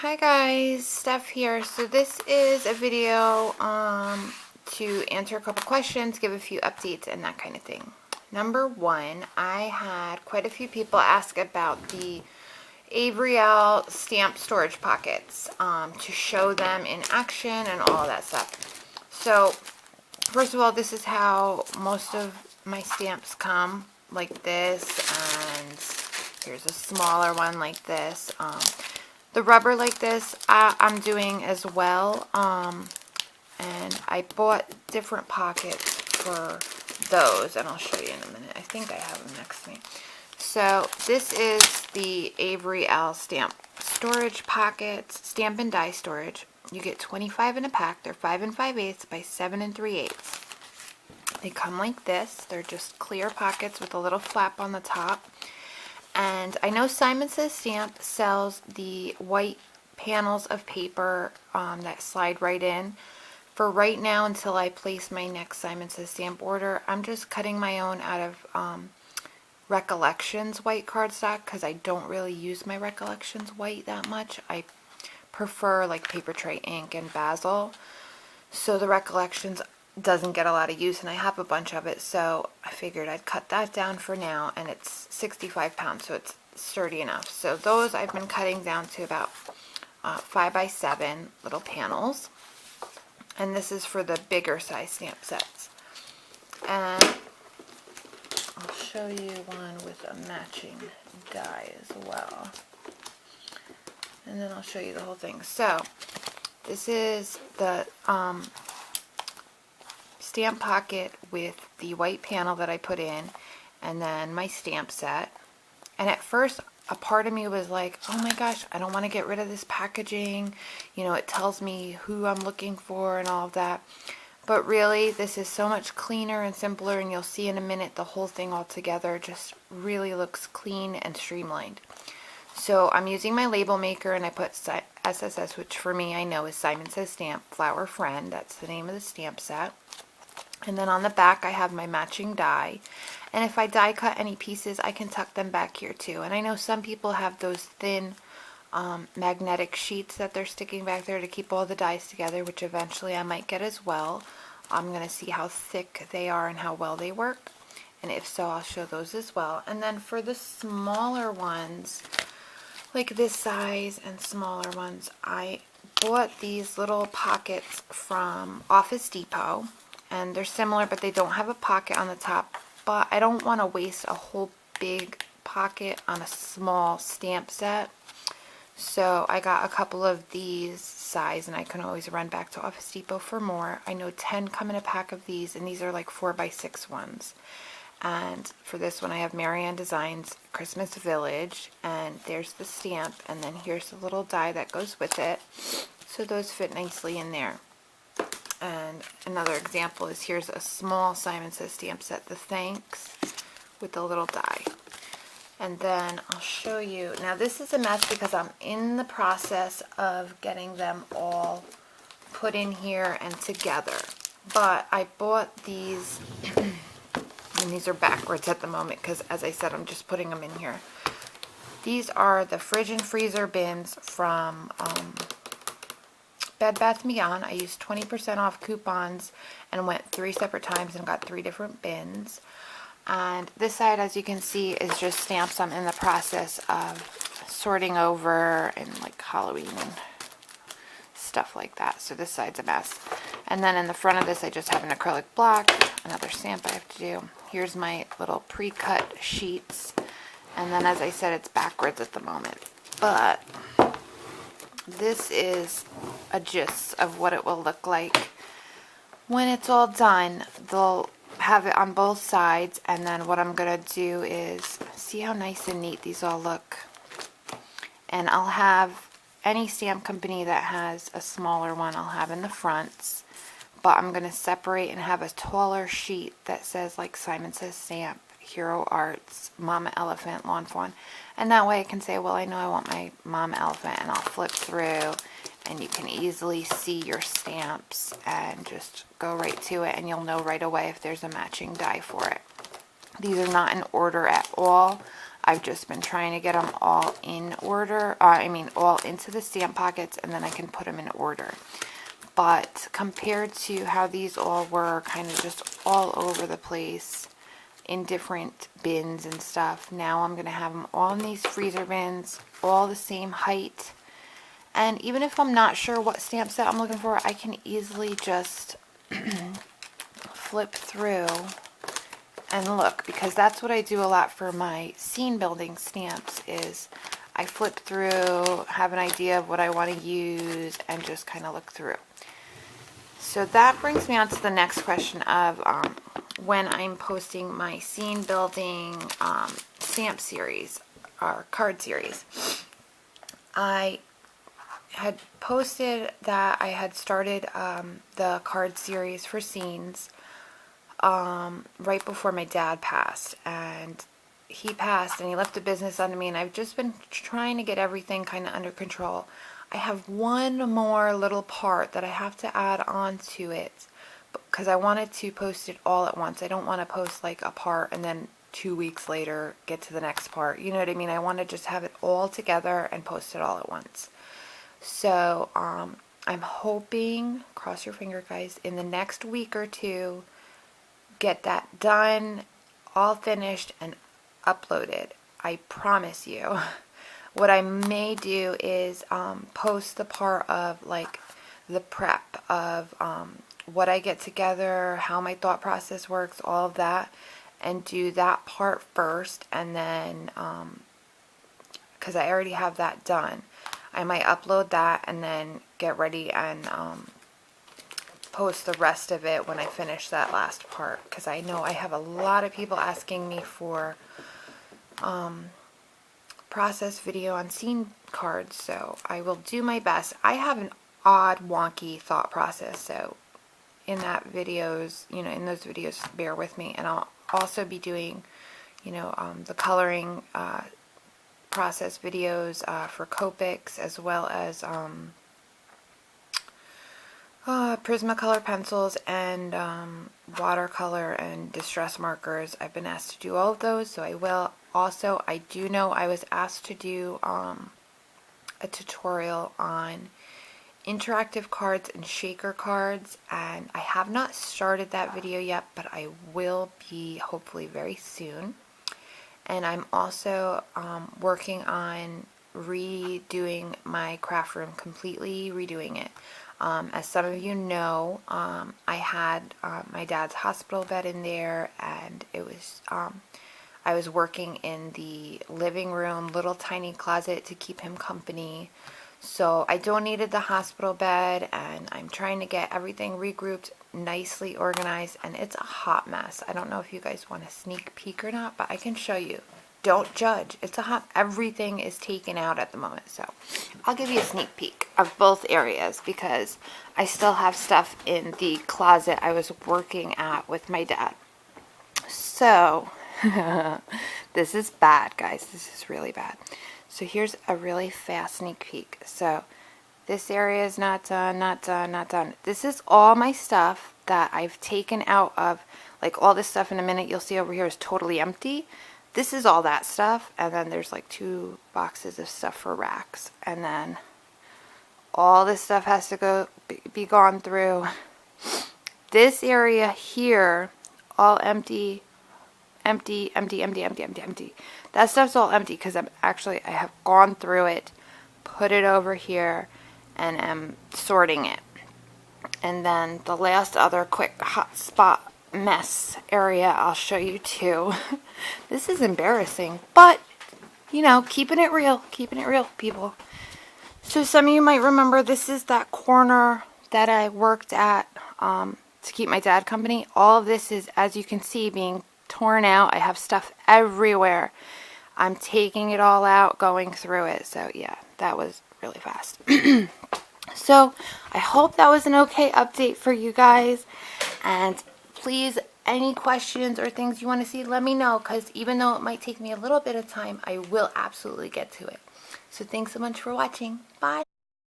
Hi guys, Steph here. So this is a video to answer a couple questions, give a few updates and that kind of thing. Number one, I had quite a few people ask about the Avery Elle stamp storage pockets to show them in action and all of that stuff. So first of all, this is how most of my stamps come, like this, and here's a smaller one like this. The rubber like this, I'm doing as well, and I bought different pockets for those, and I'll show you in a minute. I think I have them next to me. So this is the Avery Elle stamp storage pockets, stamp and die storage. You get 25 in a pack. They're 5 5/8 by 7 3/8. They come like this. They're just clear pockets with a little flap on the top. And I know Simon Says Stamp sells the white panels of paper that slide right in. For right now, until I place my next Simon Says Stamp order, I'm just cutting my own out of Recollections white cardstock because I don't really use my Recollections white that much. I prefer like paper tray ink and basil. So the Recollections doesn't get a lot of use, and I have a bunch of it, so I figured I'd cut that down for now, and it's 65 pounds, so it's sturdy enough. So those I've been cutting down to about 5 by 7 little panels, and this is for the bigger size stamp sets. And I'll show you one with a matching die as well, and then I'll show you the whole thing. So this is the stamp pocket with the white panel that I put in, and then my stamp set. And at first a part of me was like, oh my gosh, I don't want to get rid of this packaging, you know, it tells me who I'm looking for and all of that. But really, this is so much cleaner and simpler, and you'll see in a minute the whole thing all together just really looks clean and streamlined. So I'm using my label maker, and I put SSS, which for me I know is Simon Says Stamp Flower Friend. That's the name of the stamp set. And then on the back I have my matching die, and if I die cut any pieces I can tuck them back here too. And I know some people have those thin magnetic sheets that they're sticking back there to keep all the dies together, which eventually I might get as well. I'm going to see how thick they are and how well they work, and if so I'll show those as well. And then for the smaller ones, like this size and smaller ones, I bought these little pockets from Office Depot. And they're similar, but they don't have a pocket on the top. But I don't want to waste a whole big pocket on a small stamp set. So I got a couple of these size, and I can always run back to Office Depot for more. I know 10 come in a pack of these, and these are like 4 by 6 ones. And for this one I have Marianne Designs Christmas Village, and there's the stamp, and then here's the little die that goes with it. So those fit nicely in there. And another example is, here's a small Simon Says Stamp set, the Thanks, with the little die. And then I'll show you, now this is a mess because I'm in the process of getting them all put in here and together. But I bought these, and these are backwards at the moment because, as I said, I'm just putting them in here. These are the fridge and freezer bins from Bed Bath & Beyond. I used 20% off coupons and went 3 separate times and got 3 different bins. And this side, as you can see, is just stamps I'm in the process of sorting over, and like Halloween and stuff like that. So this side's a mess. And then in the front of this I just have an acrylic block, another stamp I have to do. Here's my little pre-cut sheets. And then, as I said, it's backwards at the moment. But this is a gist of what it will look like when it's all done. They'll have it on both sides, and then what I'm going to do is, see how nice and neat these all look. And I'll have any stamp company that has a smaller one I'll have in the fronts, but I'm going to separate and have a taller sheet that says like Simon Says Stamp, Hero Arts, Mama Elephant, Lawn Fawn. And that way I can say, well, I know I want my Mama Elephant, and I'll flip through and you can easily see your stamps and just go right to it, and you'll know right away if there's a matching die for it. These are not in order at all. I've just been trying to get them all in order. All into the stamp pockets, and then I can put them in order. But compared to how these all were kind of just all over the place in different bins and stuff, now I'm going to have them all in these freezer bins, all the same height. And even if I'm not sure what stamp set I'm looking for, I can easily just flip through and look, because that's what I do a lot for my scene building stamps, is I flip through, have an idea of what I want to use, and just kind of look through. So that brings me on to the next question of when I'm posting my scene building stamp series or card series. I had posted that I had started the card series for scenes right before my dad passed, and he passed and he left the business under me, and I've just been trying to get everything kind of under control. I have one more little part that I have to add on to it because I wanted to post it all at once. I don't want to post like a part and then 2 weeks later get to the next part. You know what I mean? I want to just have it all together and post it all at once. So I'm hoping, cross your finger guys, in the next week or two, get that done, all finished and uploaded. I promise you. What I may do is post the part of like the prep of what I get together, how my thought process works, all of that, and do that part first, and then because I already have that done, I might upload that and then get ready and post the rest of it when I finish that last part, because I know I have a lot of people asking me for process video on scene cards, so I will do my best. I have an odd, wonky thought process, so in those videos, bear with me, and I'll also be doing, the coloring process videos for Copics, as well as Prismacolor pencils and watercolor and distress markers. I've been asked to do all of those, so I will. Also, I do know I was asked to do a tutorial on interactive cards and shaker cards, and I have not started that video yet, but I will be hopefully very soon. And I'm also working on redoing my craft room, completely redoing it. As some of you know, I had my dad's hospital bed in there, and it was I was working in the living room, little tiny closet to keep him company. So I donated the hospital bed, and I'm trying to get everything regrouped, nicely organized, and it's a hot mess. I don't know if you guys want a sneak peek or not, but I can show you. Don't judge. It's a hot, everything is taken out at the moment. So I'll give you a sneak peek of both areas, because I still have stuff in the closet I was working at with my dad. So this is bad, guys. This is really bad. So here's a really fast sneak peek. So this area is not done, not done, not done. This is all my stuff that I've taken out of, like all this stuff in a minute you'll see over here is totally empty. This is all that stuff, and then there's like 2 boxes of stuff for racks, and then all this stuff has to be gone through. This area here, all empty, empty, empty, empty, empty, empty, empty. That stuff's all empty because I have gone through it, put it over here, and am sorting it. And then the last other quick hot spot mess area I'll show you too. This is embarrassing, but keeping it real, people. So some of you might remember this is that corner that I worked at to keep my dad company. All of this is, as you can see, being torn out. I have stuff everywhere. I'm taking it all out, going through it. So yeah, that was really fast. So I hope that was an okay update for you guys, and please, any questions or things you want to see, let me know, because even though it might take me a little bit of time, I will absolutely get to it. So thanks so much for watching. Bye.